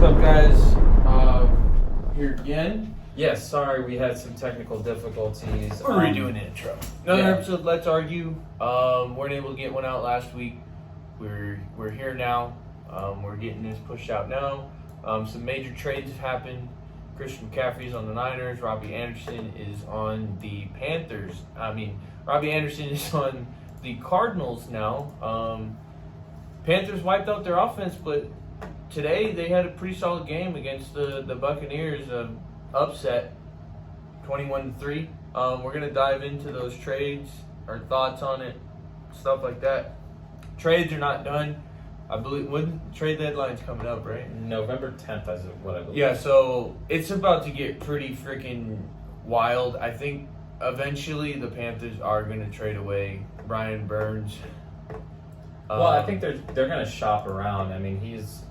up, guys? Here again. Yes, sorry, we had some technical difficulties. We're redoing the intro. Another yeah. episode, Let's Argue. Weren't able to get one out last week. We're here now. We're getting this pushed out now. Some major trades have happened. Christian McCaffrey's on the Niners. Robbie Anderson is on the Panthers. Robbie Anderson is on the Cardinals now. Panthers wiped out their offense, but today they had a pretty solid game against the Buccaneers. Upset 21-3. We're going to dive into those trades, our thoughts on it, stuff like that. Trades are not done. I believe when trade deadline's coming up, right? November 10th, is what I believe. Yeah, so it's about to get pretty freaking wild. I think eventually the Panthers are going to trade away Brian Burns. Well, I think they're going to shop around. I mean, he's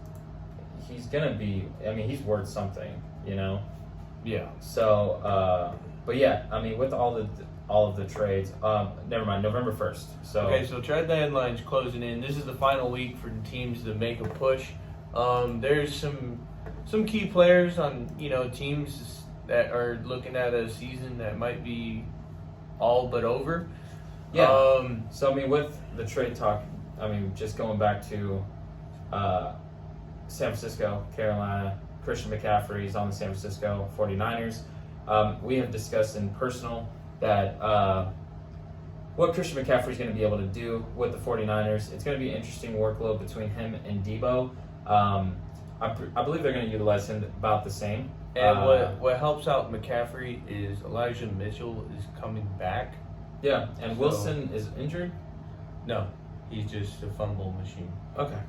going to be. I mean, he's worth something, you know. Yeah. So, but yeah, I mean, with all of the trades, never mind, November 1st. So okay, so trade deadline's closing in. This is the final week for teams to make a push. There's some key players on teams that are looking at a season that might be all but over. Yeah. So I mean, with the trade talk, I mean, just going back to San Francisco, Carolina. Christian McCaffrey is on the San Francisco 49ers. We have discussed in personal that what Christian McCaffrey is going to be able to do with the 49ers. It's going to be an interesting workload between him and Debo. I believe they're going to utilize him about the same. And what helps out McCaffrey is Elijah Mitchell is coming back. Yeah, and Wilson is injured? No, he's just a fumble machine. Okay.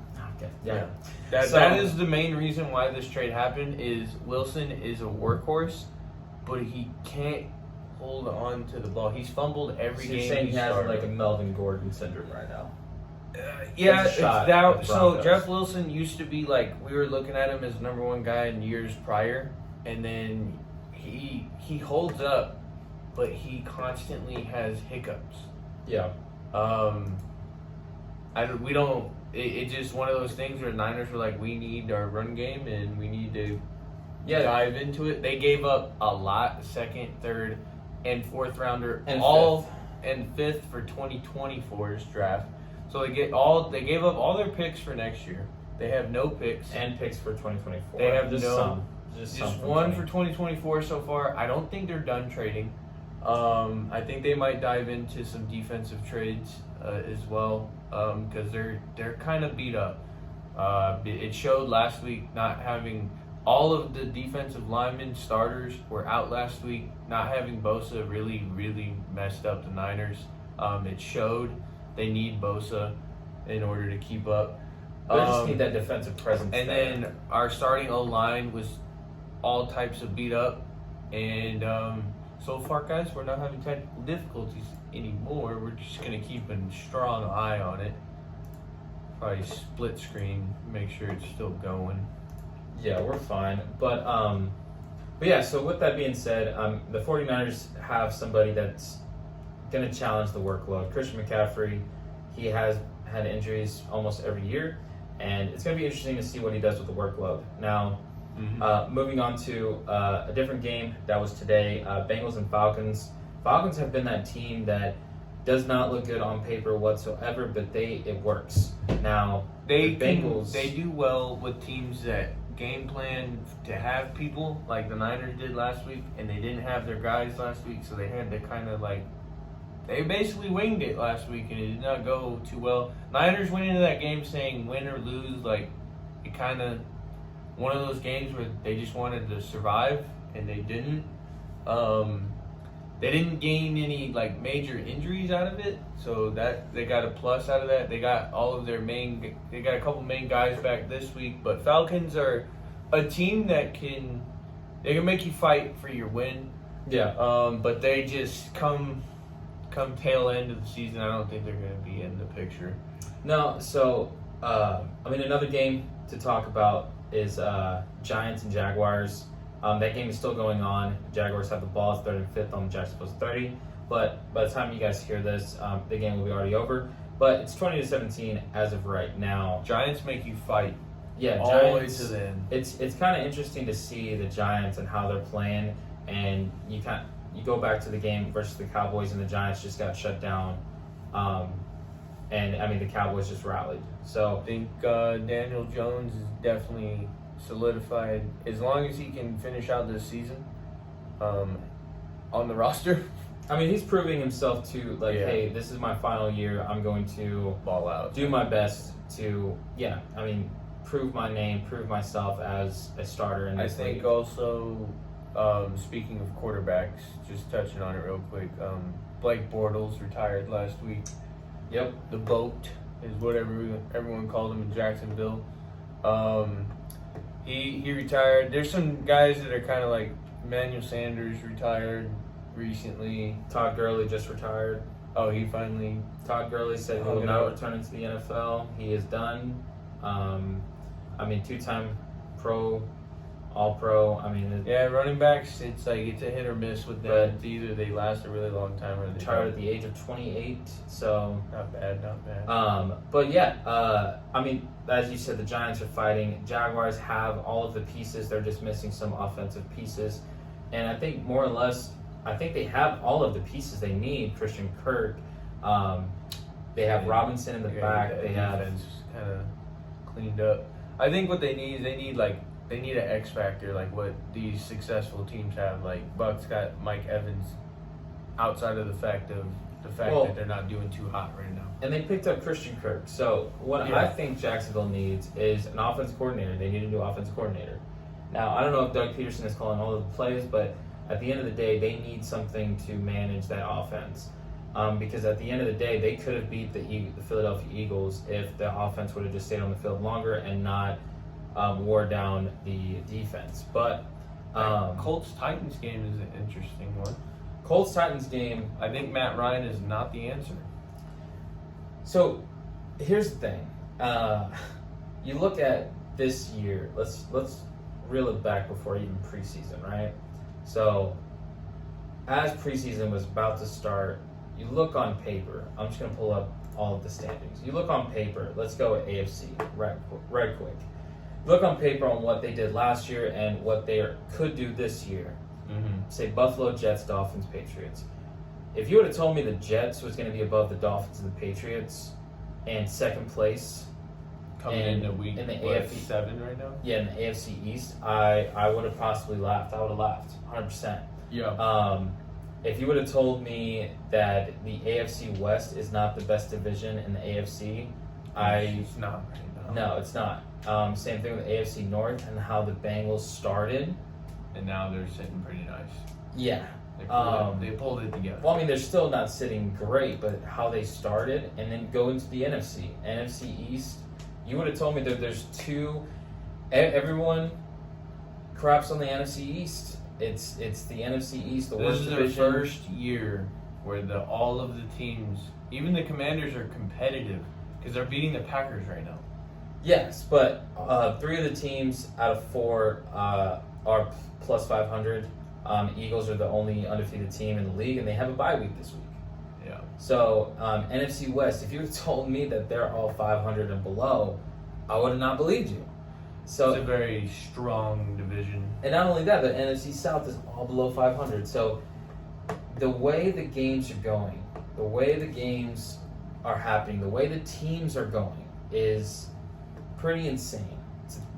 Yeah. That is the main reason why this trade happened. Is Wilson is a workhorse, but he can't hold on to the ball. He's fumbled every game. You're saying he has like a Melvin Gordon syndrome right now. Yeah, it's that. So Jeff Wilson used to be like, we were looking at him as number one guy in years prior, and then he holds up, but he constantly has hiccups. Yeah. It's just one of those things where the Niners were like, we need our run game and we need to dive into it. They gave up a lot, second, third, and fourth rounder, and fifth for 2024's draft. So they gave up all their picks for next year. They have no picks. And picks for 2024. They have just one for 2024 so far. I don't think they're done trading. I think they might dive into some defensive trades as well, because they're kind of beat up. It showed last week not having all of the defensive linemen starters were out last week. Not having Bosa really, really messed up the Niners. It showed they need Bosa in order to keep up. They just need that defensive presence. And then our starting O-line was all types of beat up, and so far, guys, we're not having technical difficulties anymore. We're just going to keep a strong eye on it. Probably split screen, make sure it's still going. Yeah, we're fine. But yeah, so with that being said, the 49ers have somebody that's going to challenge the workload. Christian McCaffrey, he has had injuries almost every year, and it's going to be interesting to see what he does with the workload. Now, moving on to a different game that was today, Bengals and Falcons. Falcons have been that team that does not look good on paper whatsoever, but it works. Now, they Bengals do well with teams that game plan to have people like the Niners did last week, and they didn't have their guys last week, so they had to kind of they basically winged it last week, and it did not go too well. Niners went into that game saying win or lose, it kind of one of those games where they just wanted to survive, and they didn't. They didn't gain any major injuries out of it, so that they got a plus out of that. They got they got a couple main guys back this week, but Falcons are a team that can make you fight for your win. Yeah. But they just come tail end of the season, I don't think they're going to be in the picture. No, so another game to talk about is Giants and Jaguars. That game is still going on. Jaguars have the ball. It's 3rd and 5th on Jacksonville's 30. But by the time you guys hear this, the game will be already over. But it's 20-17 as of right now. Giants make you fight Yeah, all Giants, the way to the end. It's kind of interesting to see the Giants and how they're playing, and you go back to the game versus the Cowboys, and the Giants just got shut down, and I mean the Cowboys just rallied. So I think Daniel Jones is definitely solidified as long as he can finish out this season on the roster. I mean, he's proving himself to hey, this is my final year. I'm going to ball out, do my best to prove my name, prove myself as a starter in this league. I think also, speaking of quarterbacks, just touching on it real quick, Blake Bortles retired last week. Yep. The boat is what everyone called him in Jacksonville. He retired. There's some guys that are kind of like Emmanuel Sanders retired recently. Todd Gurley just retired. Oh, he finally... Todd Gurley said he will not return into the NFL. He is done. Two-time pro, all-pro. Running backs, it's like it's a hit or miss with them. It's either they last a really long time or they retired at the age of 28. So not bad. As you said, the Giants are fighting. Jaguars have all of the pieces. They're just missing some offensive pieces, and I think more or less, they have all of the pieces they need. Christian Kirk. They have Robinson in the back. They have kind of cleaned up. I think what they need is they need an X factor like what these successful teams have. Like Bucks got Mike Evans. Outside of the fact that they're not doing too hot right now, and they picked up Christian Kirk. So what I think Jacksonville needs is an offense coordinator. They need a new offense coordinator. Now I don't know if Doug Peterson is calling all of the plays, but at the end of the day, they need something to manage that offense. Because at the end of the day, they could have beat the Philadelphia Eagles if the offense would have just stayed on the field longer and not wore down the defense. But Colts-Titans game is an interesting one. Colts-Titans game, I think Matt Ryan is not the answer. So here's the thing. You look at this year. Let's reel it back before even preseason, right? So as preseason was about to start, you look on paper. I'm just going to pull up all of the standings. You look on paper. Let's go at AFC right quick. Look on paper on what they did last year and what they could do this year. Mm-hmm. Say Buffalo, Jets, Dolphins, Patriots. If you would have told me the Jets was going to be above the Dolphins and the Patriots and second place coming in the week in the AFC AFC 7 right now, in the AFC East, I would have possibly laughed. I would have laughed 100%. Yeah. If you would have told me that the AFC West is not the best division in the AFC, it's not right now. No, it's not. Same thing with the AFC North and how the Bengals started. And now they're sitting pretty nice. Yeah. They pulled it together. Well, they're still not sitting great, but how they started and then go into the NFC. NFC East, you would have told me that there's two. Everyone craps on the NFC East. It's the NFC East, the worst division. This is their first year where all of the teams, even the Commanders, are competitive because they're beating the Packers right now. Yes, but 3 of the teams out of 4 are plus 500. Eagles are the only undefeated team in the league, and they have a bye week this week. Yeah. So NFC West, if you had told me that they're all 500 and below, I would have not believed you. So it's a very strong division. And not only that, the NFC South is all below 500. So the way the games are going, the way the games are happening, the way the teams are going is pretty insane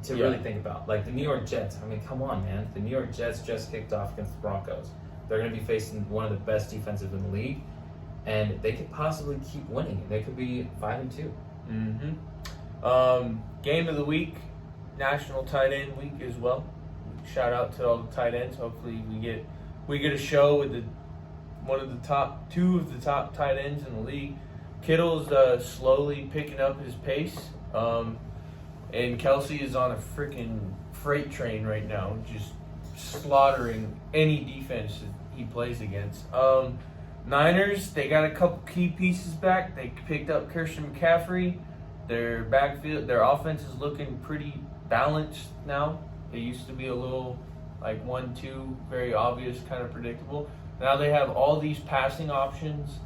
to really think about. Like the New York Jets. Come on, man. The New York Jets just kicked off against the Broncos. They're going to be facing one of the best defensive in the league, and they could possibly keep winning. They could be 5-2. Mm-hmm. Game of the week, National Tight End Week as well. Shout out to all the tight ends. Hopefully we get a show with two of the top tight ends in the league. Kittle's slowly picking up his pace. And Kelsey is on a freaking freight train right now, just slaughtering any defense that he plays against. Niners, they got a couple key pieces back. They picked up Christian McCaffrey. Their backfield, their offense is looking pretty balanced now. It used to be a little like 1-2, very obvious, kind of predictable. Now they have all these passing options.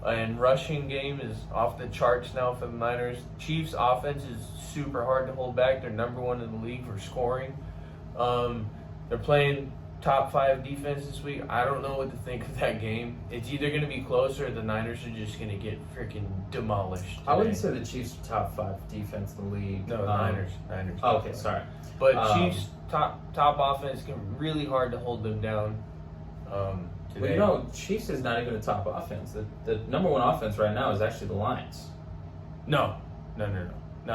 And rushing game is off the charts now for the Niners. Chiefs offense is super hard to hold back. They're number one in the league for scoring. They're playing top 5 defense this week. I don't know what to think of that game. It's either going to be close or the Niners are just going to get freaking demolished today. I wouldn't say the Chiefs are top 5 defense in the league. No, Niners. Oh, okay, sorry. But Chiefs top offense can really hard to hold them down today. Well, Chiefs is not even a top offense. The number one offense right now is actually the Lions. No, not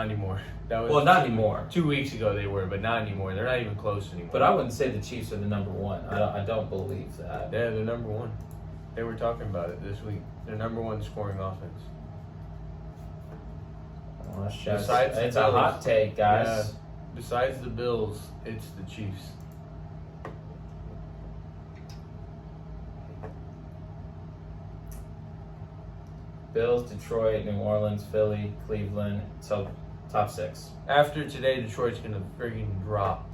anymore. That was not anymore. 2 weeks ago they were, but not anymore. They're not even close anymore. But I wouldn't say the Chiefs are the number one. I don't believe that. Yeah, they're number one. They were talking about it this week. They're number one scoring offense. Well, Besides it's the a Bills. hot take, guys. Yeah. Besides the Bills, it's the Chiefs. Bills, Detroit, New Orleans, Philly, Cleveland. So top 6. After today, Detroit's gonna freaking drop.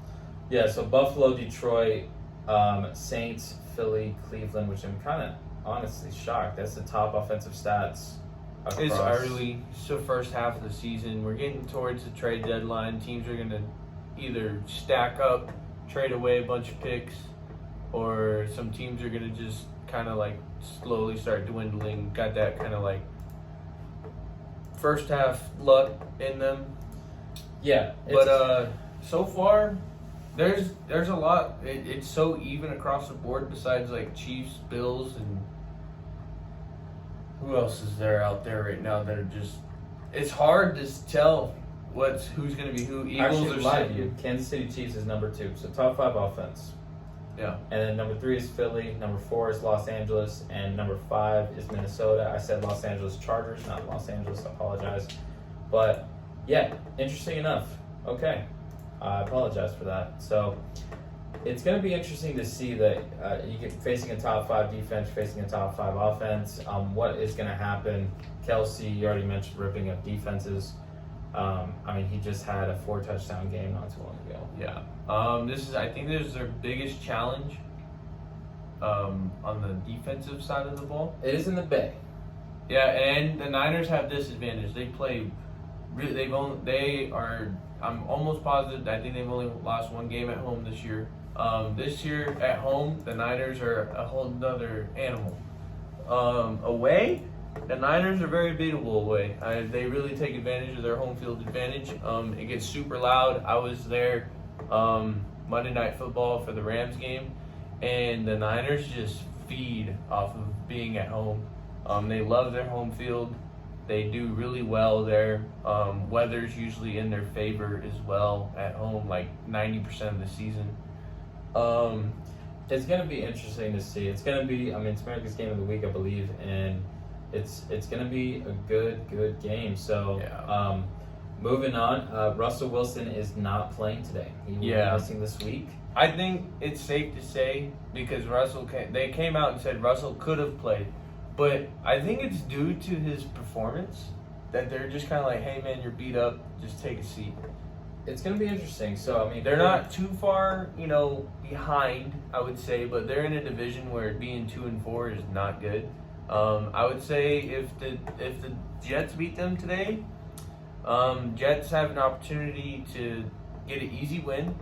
Yeah, so Buffalo, Detroit, Saints, Philly, Cleveland, which I'm kind of honestly shocked. That's the top offensive stats across. It's early. It's the first half of the season. We're getting towards the trade deadline. Teams are gonna either stack up, trade away a bunch of picks, or some teams are gonna just kind of like slowly start dwindling. Got that kind of like first half luck in them. Yeah, But so far, there's a lot. It's so even across the board. Besides like Chiefs, Bills, and who else is there out there right now that are just? It's hard to tell who's going to be who. Eagles actually, are lie to sitting. you. Kansas City Chiefs is number 2, so top 5 offense. Yeah. And then number 3 is Philly, number 4 is Los Angeles, and number 5 is Minnesota. I said Los Angeles Chargers, not Los Angeles. I apologize. But yeah, interesting enough. Okay, I apologize for that. So it's going to be interesting to see that you get facing a top 5 defense, facing a top 5 offense. What is going to happen? Kelsey, you already mentioned ripping up defenses. He just had a 4 touchdown game not too long ago. Yeah. I think this is their biggest challenge on the defensive side of the ball. It is in the Bay. Yeah, and the Niners have this advantage. They play. I'm almost positive. I think they've only lost 1 game at home this year. This year at home, the Niners are a whole nother animal. Away, the Niners are very beatable away. They really take advantage of their home field advantage. It gets super loud. I was there Monday Night Football for the Rams game, and the Niners just feed off of being at home. They love their home field. They do really well there. Weather's usually in their favor as well at home, like 90% of the season. It's going to be interesting to see. It's going to be, it's America's Game of the Week, I believe, and it's going to be a good game. So, Yeah. Moving on, Russell Wilson is not playing today. He will be missing this week. I think it's safe to say, because they came out and said Russell could have played, but I think it's due to his performance that they're just kind of like, hey man, you're beat up, just take a seat. It's going to be interesting. So, They're not too far, behind, I would say, but they're in a division where being 2-4 is not good. I would say if the Jets beat them today, Jets have an opportunity to get an easy win.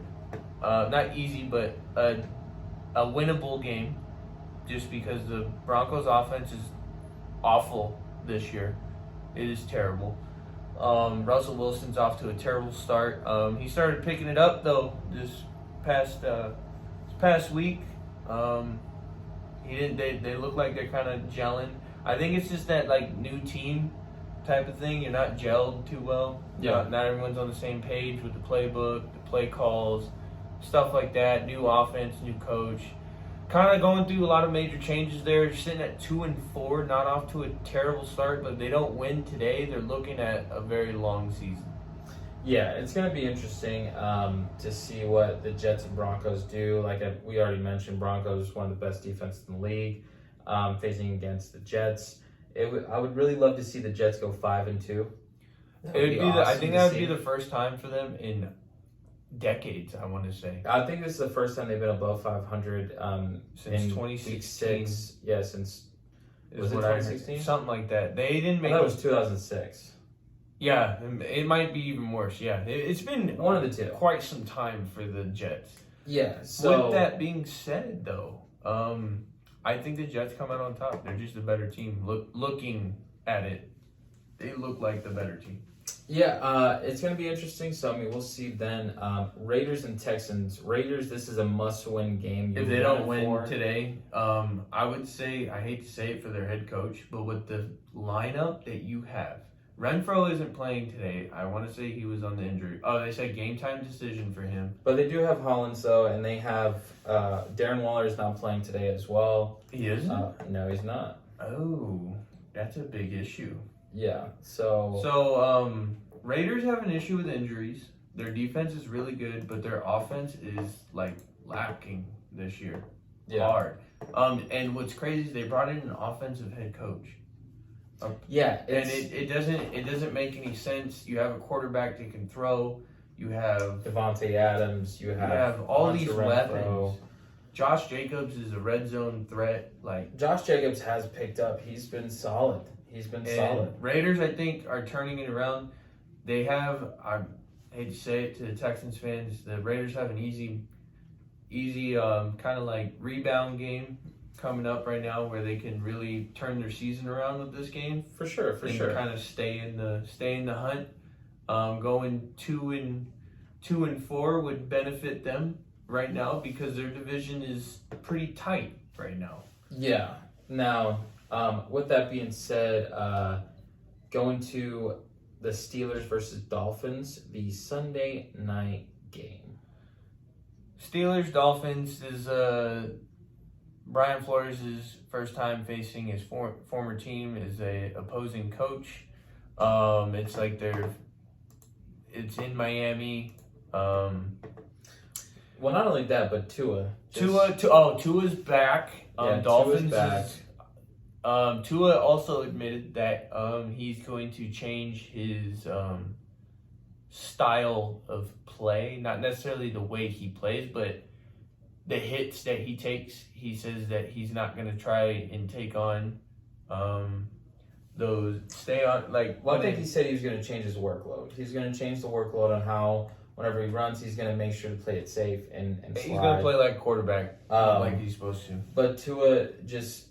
Not easy, but a winnable game, just because the Broncos' offense is awful this year. It is terrible. Russell Wilson's off to a terrible start. He started picking it up though this past week. He didn't. They look like they're kind of gelling. I think it's just that like new team type of thing. You're not gelled too well. Yeah. Not everyone's on the same page with the playbook, the play calls, stuff like that. New offense, new coach. Kind of going through a lot of major changes there. Sitting at 2-4, not off to a terrible start, but if they don't win today, they're looking at a very long season. Yeah, it's going to be interesting to see what the Jets and Broncos do. Like we already mentioned, Broncos is one of the best defenses in the league, facing against the Jets. I would really love to see the Jets go 5-2. I think that would be the first time for them in decades, I want to say. I think this is the first time they've been above 500 since in 2016. Week 6. Yeah, since Was it what I heard. 2016? Something like that. They didn't I make. thought it was 2006. Yeah, it might be even worse. Yeah, it's been One of the two. quite some time for the Jets. Yeah. So With that being said, though, I think the Jets come out on top. They're just a better team. Looking at it, they look like the better team. yeah, it's gonna be interesting. So I mean, we'll see then. Raiders and Texans. Raiders. This is a must-win game. If they don't win today, I would say, I hate to say it for their head coach, but with the lineup that you have, Renfro isn't playing today. I want to say he was on the injury. Oh, they said game time decision for him. But they do have Hollins though, and they have Darren Waller is not playing today as well. He isn't? No, he's not. Oh, that's a big issue. Yeah. So Raiders have an issue with injuries. Their defense is really good, but their offense is like lacking this year. yeah. Hard. And what's crazy is they brought in an offensive head coach. Yeah. And it doesn't make any sense. You have a quarterback that can throw. You have Devontae Adams. You have all Hunter these Renfrow. weapons. Josh Jacobs is a red zone threat. Like Josh Jacobs has picked up. He's been solid. Solid. Raiders, I think, are turning it around. They have, I hate to say it to the Texans fans, the Raiders have an easy kind of like rebound game coming up right now where they can really turn their season around with this game. For sure. Kind of stay in the hunt. Going 2-4 would benefit them right now because their division is pretty tight right now. Yeah. Now, with that being said, going to the Steelers versus Dolphins, the Sunday night game. Steelers Dolphins is Brian Flores' first time facing his former team as a opposing coach. It's like it's in Miami. Well, not only that, but Tua. Tua's back. Dolphins Tua's back. Tua also admitted that he's going to change his style of play, not necessarily the way he plays, but the hits that he takes. He says that he's not going to try and take on those. Stay on like. Well, I think he said he was going to change his workload. He's going to change the workload on how whenever he runs, he's going to make sure to play it safe and slide. He's going to play like quarterback, like he's supposed to. But Tua just.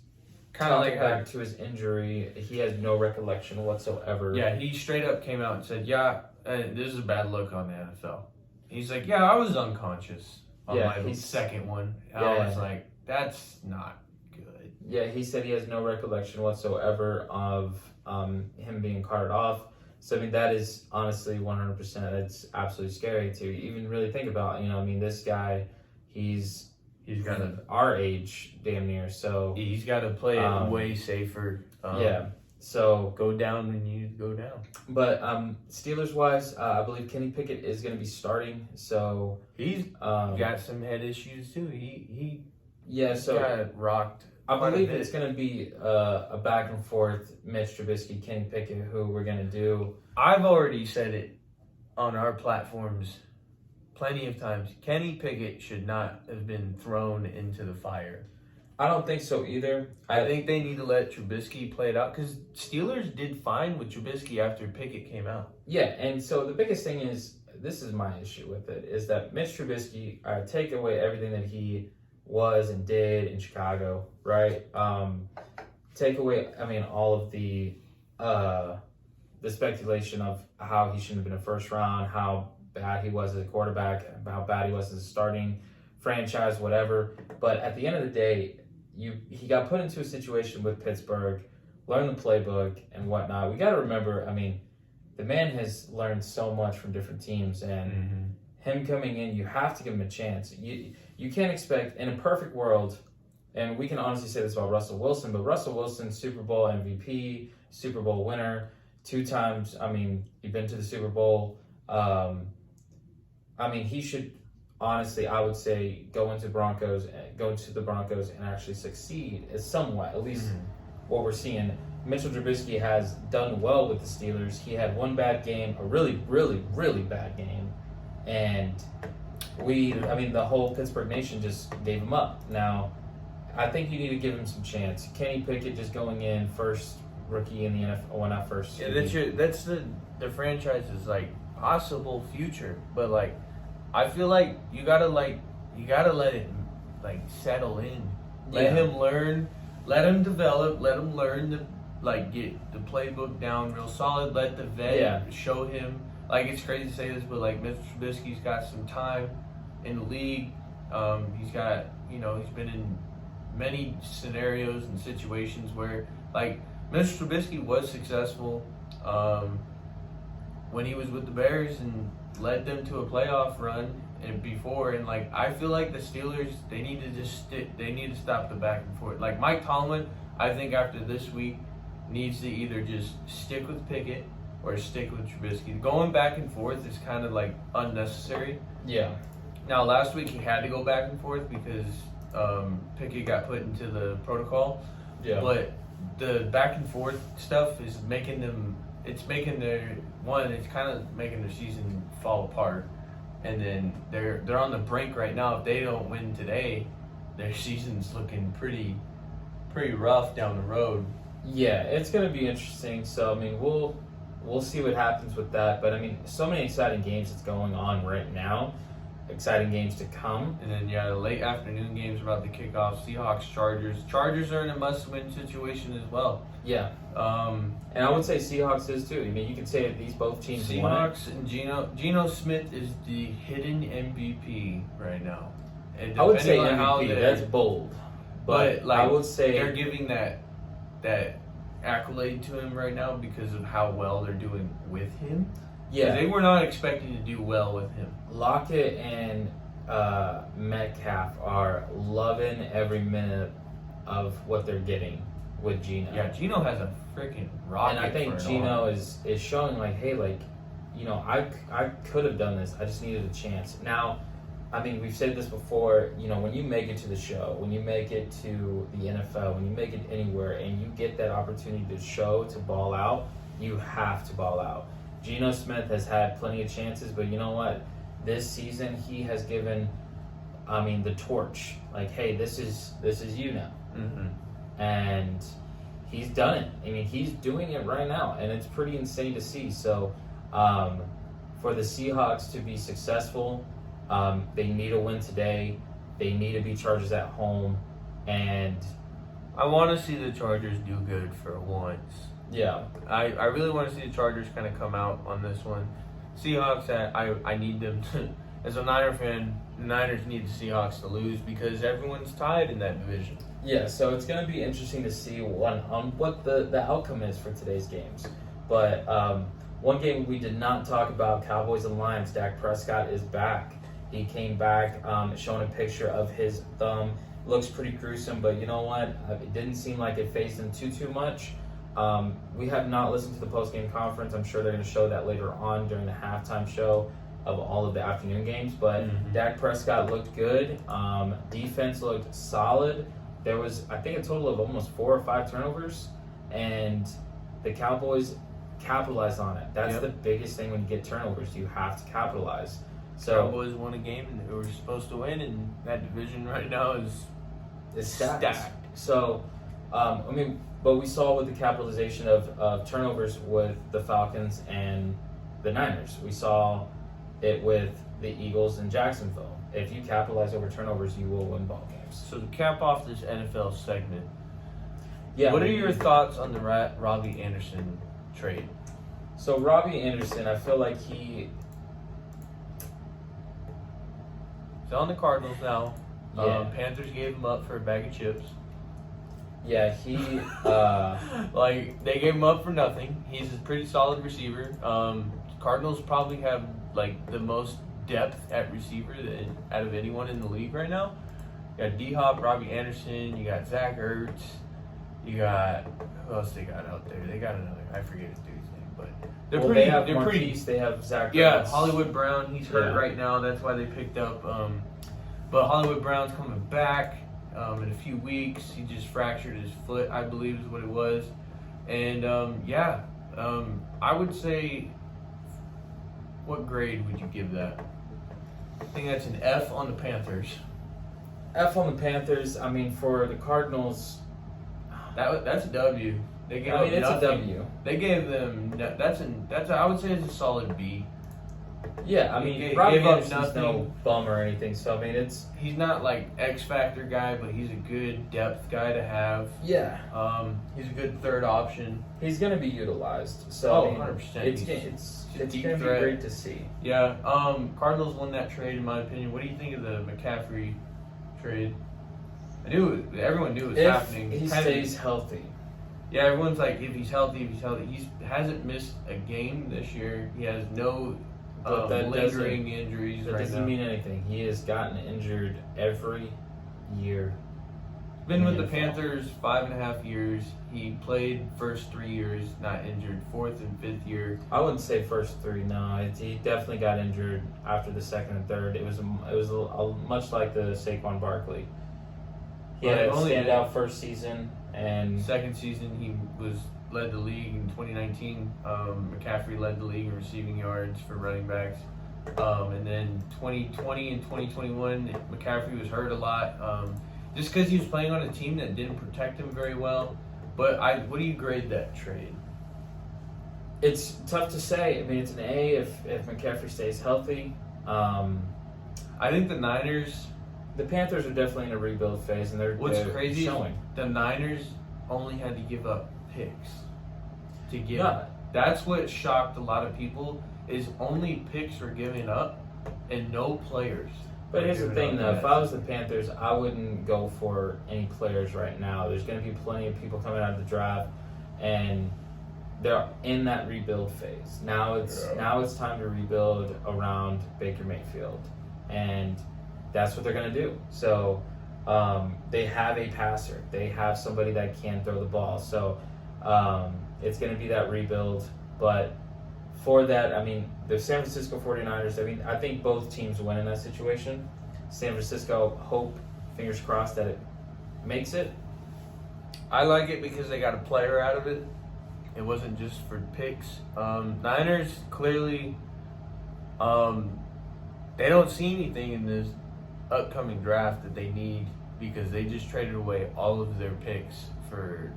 Kind of like back to his injury, he has no recollection whatsoever. Yeah, he straight up came out and said, "Yeah, this is a bad look on the NFL." He's like, "Yeah, I was unconscious on my second one." I was like, "That's not good." Yeah, he said he has no recollection whatsoever of him being carted off. So I mean, that is honestly 100%. It's absolutely scary to even really think about. You know, I mean, this guy, he's got our age, damn near. So he's got to play it way safer. So go down when you go down. But Steelers wise, I believe Kenny Pickett is going to be starting. So he's got some head issues too. He got rocked. I believe it's going to be a back and forth Mitch Trubisky, Kenny Pickett, who we're going to do. I've already said it on our platforms plenty of times. Kenny Pickett should not have been thrown into the fire. I don't think so either. I think they need to let Trubisky play it out because Steelers did fine with Trubisky after Pickett came out. Yeah, and so the biggest thing is, this is my issue with it, is that Mitch Trubisky, take away everything that he was and did in Chicago, right? Take away, I mean, all of the speculation of how he shouldn't have been a first round, how bad he was as a quarterback, how bad he was as a starting franchise, whatever. But at the end of the day, he got put into a situation with Pittsburgh, learned the playbook and whatnot. We got to remember, I mean, the man has learned so much from different teams, and him coming in, you have to give him a chance. You can't expect, in a perfect world, and we can honestly say this about Russell Wilson, but Russell Wilson, Super Bowl MVP, Super Bowl winner, 2 times, I mean, he's been to the Super Bowl. I mean, he should honestly, I would say, go into the Broncos and actually succeed somewhat, at least what we're seeing. Mitchell Trubisky has done well with the Steelers. He had one bad game, a really, really, really bad game, and the whole Pittsburgh nation just gave him up. Now, I think you need to give him some chance. Kenny Pickett just going in first rookie in the NFL. Well, not first. Yeah, that's the franchise's like possible future. But like, I feel like you gotta let it like settle in. Let him learn. Let him develop. Let him learn to like get the playbook down real solid. Let the vet show him. Like, it's crazy to say this, but like Mr. Trubisky's got some time in the league. He's got, he's been in many scenarios and situations where like Mr. Trubisky was successful when he was with the Bears and led them to a playoff run and before. And like, I feel like the Steelers, they need to stop the back and forth. Like Mike Tomlin, I think after this week needs to either just stick with Pickett or stick with Trubisky. Going back and forth is kind of like unnecessary. Yeah. Now last week he had to go back and forth because Pickett got put into the protocol. Yeah. But the back and forth stuff is making it's kind of making their season fall apart. And then they're on the brink right now. If they don't win today, their season's looking pretty rough down the road. Yeah, it's going to be interesting. So I mean, we'll see what happens with that. But I mean, so many exciting games that's going on right now. Exciting games to come. And then the late afternoon games about to kick off. Seahawks, Chargers. Chargers are in a must-win situation as well. Yeah. And I would say Seahawks is too. I mean, you could say that these both teams Seahawks and Geno Smith is the hidden MVP right now. I would say MVP. That's bold. But like, I would say they're giving that accolade to him right now because of how well they're doing with him. Yeah, they were not expecting to do well with him. Lockett and Metcalf are loving every minute of what they're getting with Geno. Yeah, Geno has a freaking rocket. And I think Geno is showing like, hey, like, I could have done this. I just needed a chance. Now, I mean, we've said this before, when you make it to the show, when you make it to the NFL, when you make it anywhere, and you get that opportunity to ball out, you have to ball out. Geno Smith has had plenty of chances, but you know what? This season, he has given, the torch. Like, hey, this is you now. Mm-hmm. And he's done it. I mean, he's doing it right now, and it's pretty insane to see. So, for the Seahawks to be successful, they need a win today. They need to beat Chargers at home, and I want to see the Chargers do good for once. Yeah, I really want to see the Chargers kind of come out on this one. Seahawks, I need them to. As a Niner fan, the Niners need the Seahawks to lose because everyone's tied in that division. Yeah, so it's going to be interesting to see what the outcome is for today's games. But one game we did not talk about, Cowboys and Lions. Dak Prescott is back. He came back, showing a picture of his thumb. Looks pretty gruesome, but you know what? It didn't seem like it phased him too much. We have not listened to the post-game conference. I'm sure they're going to show that later on during the halftime show of all of the afternoon games. But Dak Prescott looked good. Defense looked solid. There was, I think, a total of almost 4 or 5 turnovers, and the Cowboys capitalized on it. That's the biggest thing when you get turnovers. You have to capitalize. So Cowboys won a game and they were supposed to win, and that division right now is stacked. So, but we saw with the capitalization of turnovers with the Falcons and the Niners. We saw it with the Eagles and Jacksonville. If you capitalize over turnovers, you will win ball games. So to cap off this NFL segment, what are your thoughts on the Robbie Anderson trade? So Robbie Anderson, I feel like he's on the Cardinals now. Yeah. Panthers gave him up for a bag of chips. Yeah, he they gave him up for nothing. He's a pretty solid receiver. Cardinals probably have like the most depth at receiver out of anyone in the league right now. You got D-Hop, Robbie Anderson, you got Zach Ertz, you got who else they got out there? They got another, I forget his dude's name, but they're pretty. They have Zach Ertz. Yeah, Hollywood Brown, he's hurt right now. That's why they picked up. But Hollywood Brown's coming back in a few weeks. He just fractured his foot, I believe is what it was. And I would say, what grade would you give that? I think that's an F on the Panthers. F on the Panthers. I mean, for the Cardinals, That's a W. They gave I mean, up it's nothing. a W. They gave them I would say it's a solid B. Yeah, I He mean, gave Robbie up Anderson's no bum or anything. So I mean, it's He's not like X Factor guy, but he's a good depth guy to have. yeah. He's a good third option. He's going to be utilized. So I mean, 100%. It's He's going deep to be threat. great to see. Yeah. Cardinals won that trade in my opinion. What do you think of the McCaffrey trade? Everyone knew it was If happening. he Kinda- stays healthy. Yeah, everyone's like, if he's healthy. He hasn't missed a game this year. He has no But that lingering injuries That right doesn't now. mean anything. He has gotten injured every year. Been with the NFL. Panthers 5.5 years. He played first 3 years, not injured. Fourth and fifth year. I wouldn't say first three. No, he definitely got injured after the second and third. It was much like the Saquon Barkley. He had a Only standout first season, and second season he led the league in 2019. McCaffrey led the league in receiving yards for running backs. And then 2020 and 2021, McCaffrey was hurt a lot. Just because he was playing on a team that didn't protect him very well. But what do you grade that trade? it's tough to say. I mean, it's an A if McCaffrey stays healthy. I think the Niners. The Panthers are definitely in a rebuild phase, and they're Crazy is showing. the Niners only had to give up picks to get. Yeah. That's what shocked a lot of people. Is only picks were given up, and no players. But were here's the given thing, up though. in If that I was the season. Panthers, I wouldn't go for any players right now. There's going to be plenty of people coming out of the draft, and they're in that rebuild phase. Now it's time to rebuild around Baker Mayfield, and that's what they're going to do. So they have a passer. They have somebody that can throw the ball. So it's going to be that rebuild. But for that, I mean, the San Francisco 49ers, I mean, I think both teams win in that situation. San Francisco, fingers crossed that it makes it. I like it because they got a player out of it. It wasn't just for picks. Niners clearly, they don't see anything in this upcoming draft that they need because they just traded away all of their picks for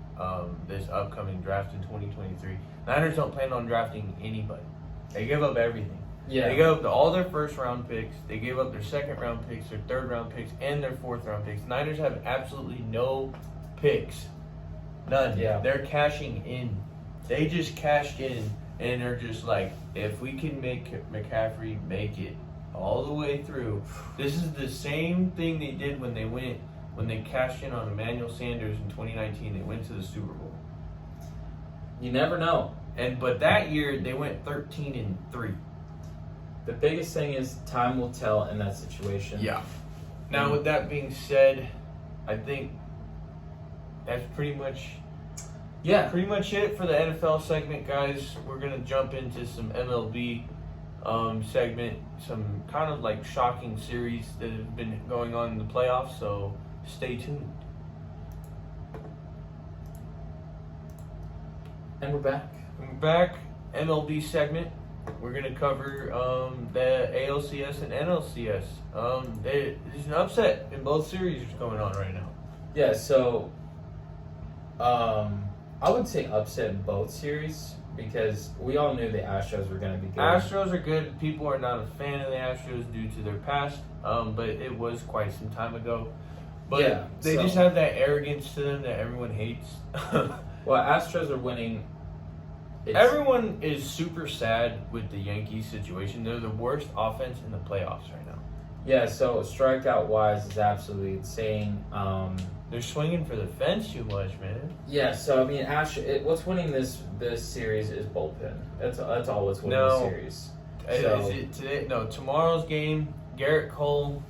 this upcoming draft in 2023. Niners don't plan on drafting anybody. They give up everything. Yeah. They gave up all their first round picks. They gave up their second round picks, their third round picks, and their fourth round picks. Niners have absolutely no picks. None. Yeah. They're cashing in. They just cashed in and they're just like, if we can make McCaffrey make it all the way through. This is the same thing they did when they cashed in on Emmanuel Sanders in 2019. They went to the Super Bowl. You never know. But that year they went 13-3. The biggest thing is time will tell in that situation. Yeah. Now, with that being said, I think that's pretty much it for the NFL segment, guys. We're gonna jump into some MLB segment, some kind of like shocking series that have been going on in the playoffs. So stay tuned. And we're back. We're back. MLB segment. We're gonna cover the ALCS and NLCS. There's an upset in both series going on right now. Yeah, so I would say upset in both series because we all knew the Astros were going to be good. Astros are good. People are not a fan of the Astros due to their past, but it was quite some time ago. But Yeah, they just have that arrogance to them that everyone hates. Well, Astros are winning. Everyone is super sad with the Yankees situation. They're the worst offense in the playoffs right now. Yeah, so strikeout-wise is absolutely insane. They're swinging for the fence too much, man. Yeah, so I mean, what's winning this series is bullpen. That's all what's winning the series. So, Is it today? No, tomorrow's game. Garrett Cole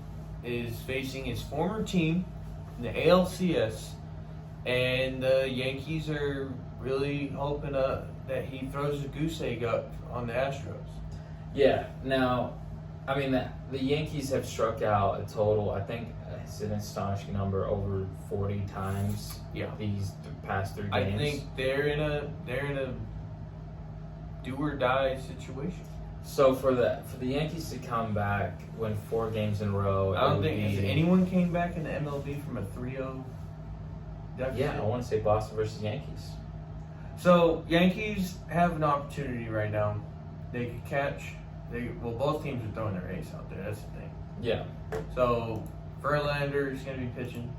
is facing his former team in the ALCS, and the Yankees are really hoping that he throws a goose egg up on the Astros. yeah, now, I mean, the Yankees have struck out a total, I think it's an astonishing number, over 40 times. Yeah. These past 3 games. I think they're in a do or die situation. So for the Yankees to come back, win 4 games in a row, I don't think has anyone came back in the MLB from a 3-0 deficit. Yeah, I want to say Boston versus Yankees. So Yankees have an opportunity right now. They could catch. Both teams are throwing their ace out there. That's the thing. Yeah. So Verlander is going to be pitching.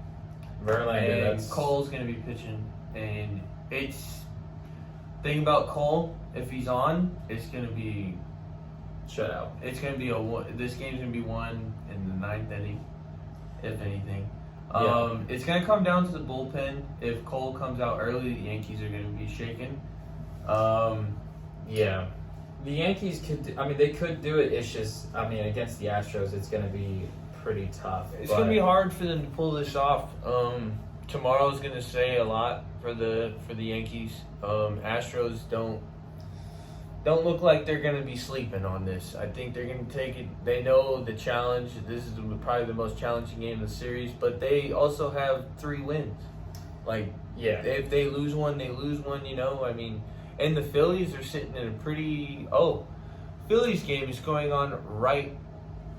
Verlander. And Cole's going to be pitching. And it's thing about Cole. If he's on, it's going to be shutout. It's going to be this game's going to be won in the 9th inning, if anything. Yeah. It's going to come down to the bullpen. If Cole comes out early, the Yankees are going to be shaken. Yeah. The Yankees they could do it. It's just, against the Astros, it's going to be pretty tough. It's going to be hard for them to pull this off. Tomorrow's going to say a lot for the Yankees. Astros don't look like they're going to be sleeping on this. I think they're going to take it. They know the challenge. This is probably the most challenging game of the series, but they also have 3 wins. If they lose one, they lose one, And the Phillies are sitting in a Phillies game is going on right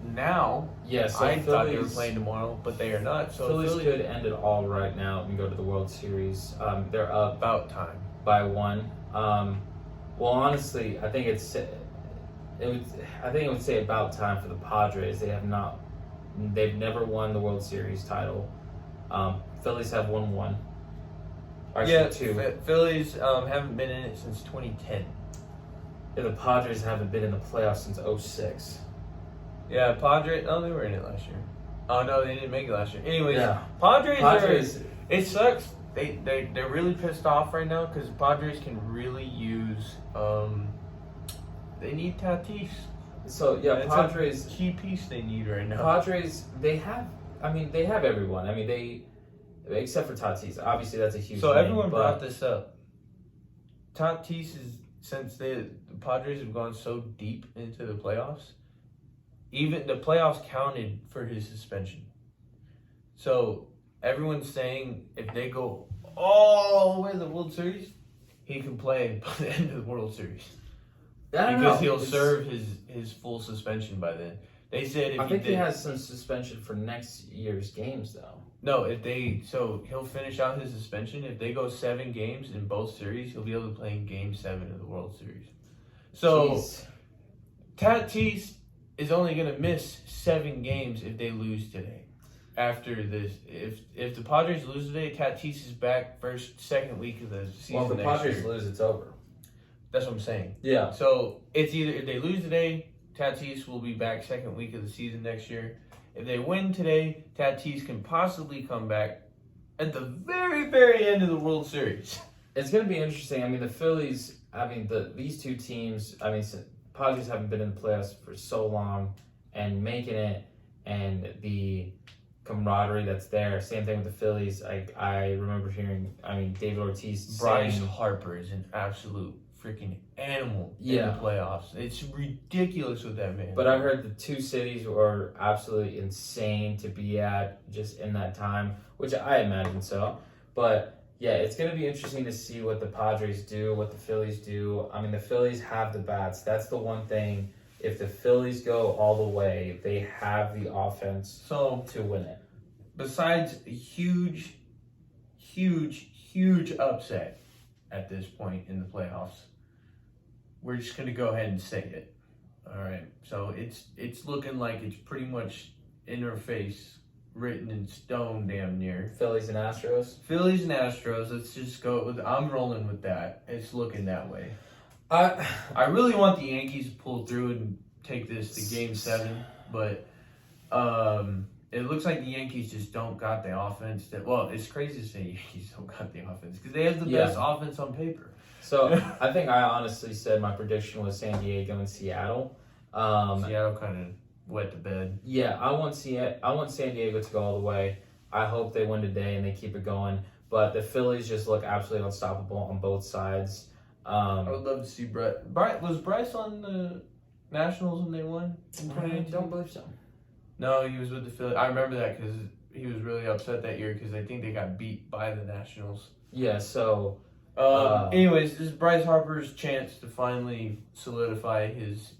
now. Yes, I thought they were playing tomorrow, but they are not. So Phillies could end it all right now and go to the World Series. They're up about time by 1. Well, honestly, I think it would say about time for the Padres. They've never won the World Series title. Phillies have won 1. Actually, 2. Phillies haven't been in it since 2010. Yeah, the Padres haven't been in the playoffs since 2006. Yeah, Padres. Oh, they were in it last year. Oh no, they didn't make it last year. Anyways, yeah. Padres. It sucks. They're really pissed off right now because Padres can really use. They need Tatis. So yeah, That's Padres a key piece they need right now. Padres, they have everyone. Except for Tatis. Obviously, that's a huge. So name, everyone brought this up. Tatis since the Padres have gone so deep into the playoffs. Even the playoffs counted for his suspension. So everyone's saying if they go all the way to the World Series, he can play by the end of the World Series. Because he'll serve his full suspension by then. They said I think he has some suspension for next year's games though. No, so he'll finish out his suspension. If they go 7 games in both series, he'll be able to play in Game 7 of the World Series. So Jeez. Tatis is only going to miss 7 games if they lose today. After this, if the Padres lose today, Tatis is back second week of the season. Well, if the Padres lose, it's over. That's what I'm saying. Yeah. So it's either if they lose today, Tatis will be back second week of the season next year. If they win today, Tatis can possibly come back at the very, very end of the World Series. It's going to be interesting. The Phillies, these 2 teams, Padres haven't been in the playoffs for so long and making it, and the camaraderie that's there. Same thing with the Phillies. I remember hearing, David Ortiz Bryce saying, Harper is an absolute freaking animal in Yeah. the playoffs. It's ridiculous with that man. But I heard the 2 cities were absolutely insane to be at just in that time, which I imagine so. But yeah, it's going to be interesting to see what the Padres do, what the Phillies do. The Phillies have the bats. That's the one thing. If the Phillies go all the way, they have the offense to win it. Besides a huge upset at this point in the playoffs, we're just going to go ahead and say it. All right. So it's looking like it's pretty much in our face, written in stone damn near. Phillies and Astros? Phillies and Astros. Let's just go with I'm rolling with that. It's looking that way. I really want the Yankees to pull through and take this to Game 7, but it looks like the Yankees just don't got the offense. It's crazy to say Yankees don't got the offense because they have the best offense on paper. So I think I honestly said my prediction was San Diego and Seattle. Seattle kind of wet the bed. Yeah, I want San Diego to go all the way. I hope they win today and they keep it going. But the Phillies just look absolutely unstoppable on both sides. I would love to see Bryce. Was Bryce on the Nationals when they won? I don't believe so. No, he was with the Phillies. I remember that because he was really upset that year because I think they got beat by the Nationals. Yeah, so... anyways, this is Bryce Harper's chance to finally solidify his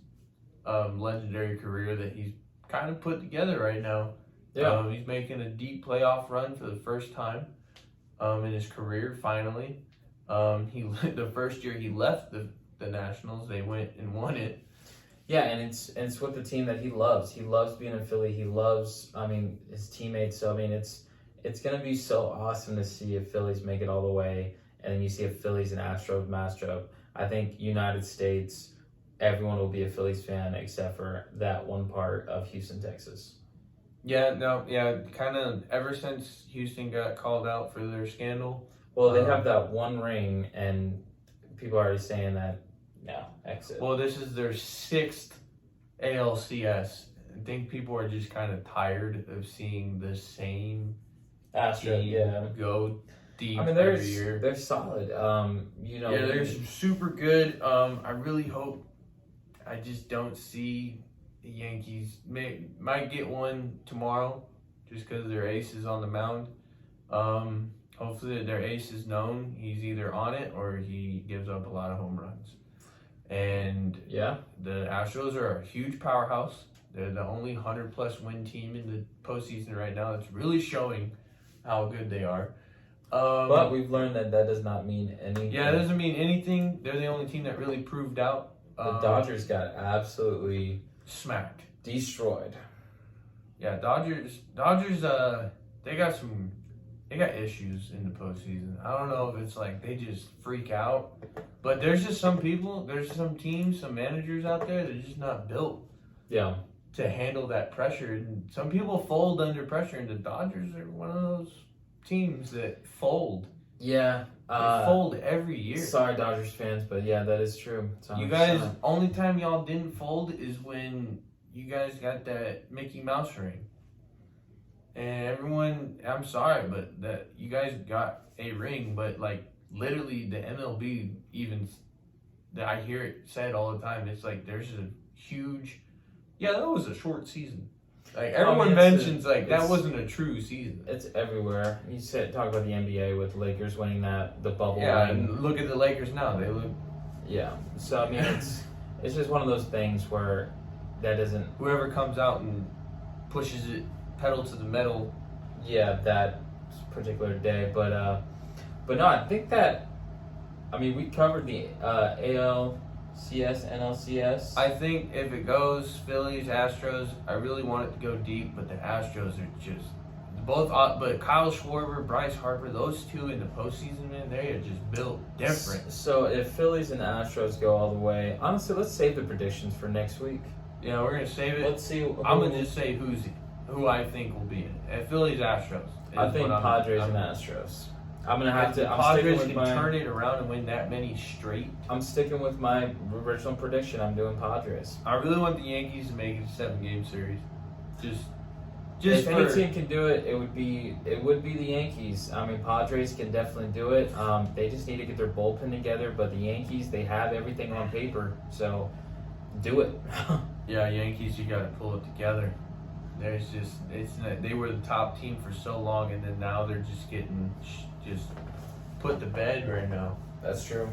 legendary career that he's kind of put together right now. Yeah. He's making a deep playoff run for the first time in his career, finally. The first year he left the Nationals, they went and won it. Yeah, and it's with the team that he loves. He loves being in Philly. He loves, his teammates. So, it's going to be so awesome to see if Phillies make it all the way, and then you see a Phillies and Astros matchup. I think United States, everyone will be a Phillies fan except for that one part of Houston, Texas. Kind of ever since Houston got called out for their scandal. Well, they have that one ring, and people are already saying that, no, exit. Well, this is their 6th ALCS. I think people are just kind of tired of seeing the same team go deep every year. They're solid. They're super good. I really hope. I just don't see the Yankees might get one tomorrow, just because their ace is on the mound. Hopefully their ace is known. He's either on it or he gives up a lot of home runs. And the Astros are a huge powerhouse. They're the only 100+ win team in the postseason right now. That's really showing how good they are. But we've learned that does not mean anything. Yeah, it doesn't mean anything. They're the only team that really proved out. The Dodgers got absolutely smacked, destroyed. Yeah, Dodgers. They got issues in the postseason. I don't know if it's like they just freak out, but there's just some people, there's some teams, some managers out there that are just not built. Yeah. To handle that pressure, and some people fold under pressure, and the Dodgers are one of those teams that fold. Yeah. They fold every year. Sorry, Dodgers fans, but yeah, that is true. You guys, only time y'all didn't fold is when you guys got that Mickey Mouse ring. And everyone, I'm sorry, but that you guys got a ring, but like literally the MLB even, that I hear it said all the time, it's like there's a huge, that was a short season. Like everyone mentions that wasn't a true season. It's everywhere. You talk about the NBA with Lakers winning the bubble. Yeah, and look at the Lakers now. They look. Yeah. So it's just one of those things where that doesn't. Whoever comes out and pushes it pedal to the metal. Yeah, that particular day, but no, I think that. We covered the ALCS, NLCS. I think if it goes Phillies, Astros, I really want it to go deep, but the Astros are just both. But Kyle Schwarber, Bryce Harper, those two in the postseason, man, they are just built different. So if Phillies and Astros go all the way, honestly, let's save the predictions for next week. Yeah, we're gonna save it. Let's see. I'm gonna just say who I think will be in it. Phillies, Astros. I think Padres and Astros. I'm gonna have to. Padres can turn it around and win that many straight. I'm sticking with my original prediction. I'm doing Padres. I really want the Yankees to make it a 7-game series. Just if any team can do it, it would be the Yankees. Padres can definitely do it. They just need to get their bullpen together. But the Yankees, they have everything on paper, so do it. Yeah, Yankees, you got to pull it together. They were the top team for so long, and then now they're just getting put to bed right now. That's true.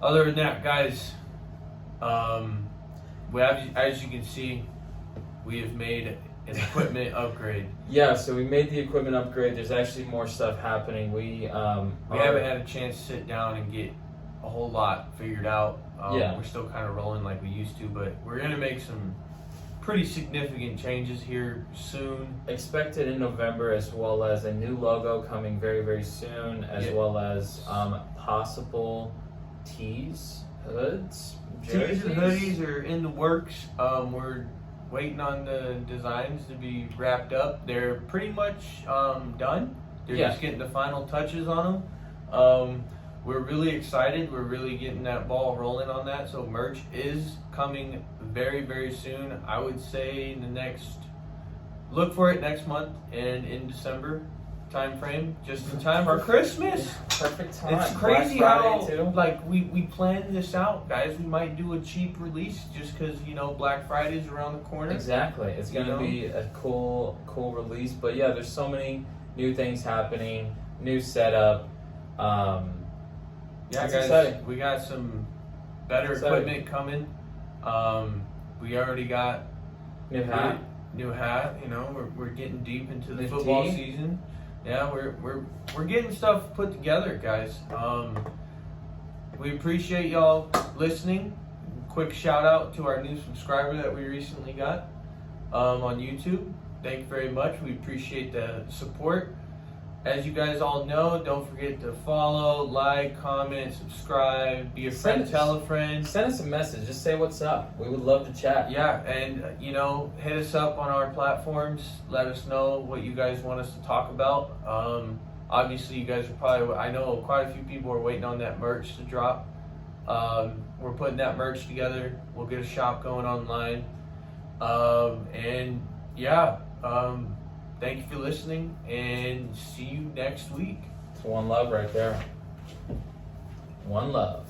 Other than that, guys, as you can see, we have made an equipment upgrade. Yeah, so we made the equipment upgrade. There's actually more stuff happening. We haven't had a chance to sit down and get a whole lot figured out. We're still kind of rolling like we used to, but we're gonna make some pretty significant changes here soon. Expected in November, as well as a new logo coming very, very soon, as well as possible tees, hoods, jerseys. Tees and hoodies are in the works. We're waiting on the designs to be wrapped up. They're pretty much done. They're just getting the final touches on them. We're really excited. We're really getting that ball rolling on that. So merch is coming very, very soon. I would say look for it next month and in December time frame, just in time for Christmas. Perfect time. It's crazy how we planned this out, guys. We might do a cheap release just because Black Friday's around the corner. Exactly. It's gonna be a cool release. But yeah, there's so many new things happening, new setup. Yeah, guys, exciting. We got some better equipment coming. We already got New hat. New hat. You know, we're getting deep into the New football tee. season. Yeah, we're getting stuff put together, guys. We appreciate y'all listening. Quick shout out to our new subscriber that we recently got on YouTube. Thank you very much. We appreciate the support. As you guys all know, don't forget to follow, like, comment, subscribe, be a friend, tell a friend. Send us a message. Just say what's up. We would love to chat. Yeah, and you know, hit us up on our platforms. Let us know what you guys want us to talk about. Obviously, you guys are probably, I know quite a few people are waiting on that merch to drop. We're putting that merch together. We'll get a shop going online. And yeah, thank you for listening, and see you next week. It's one love right there. One love.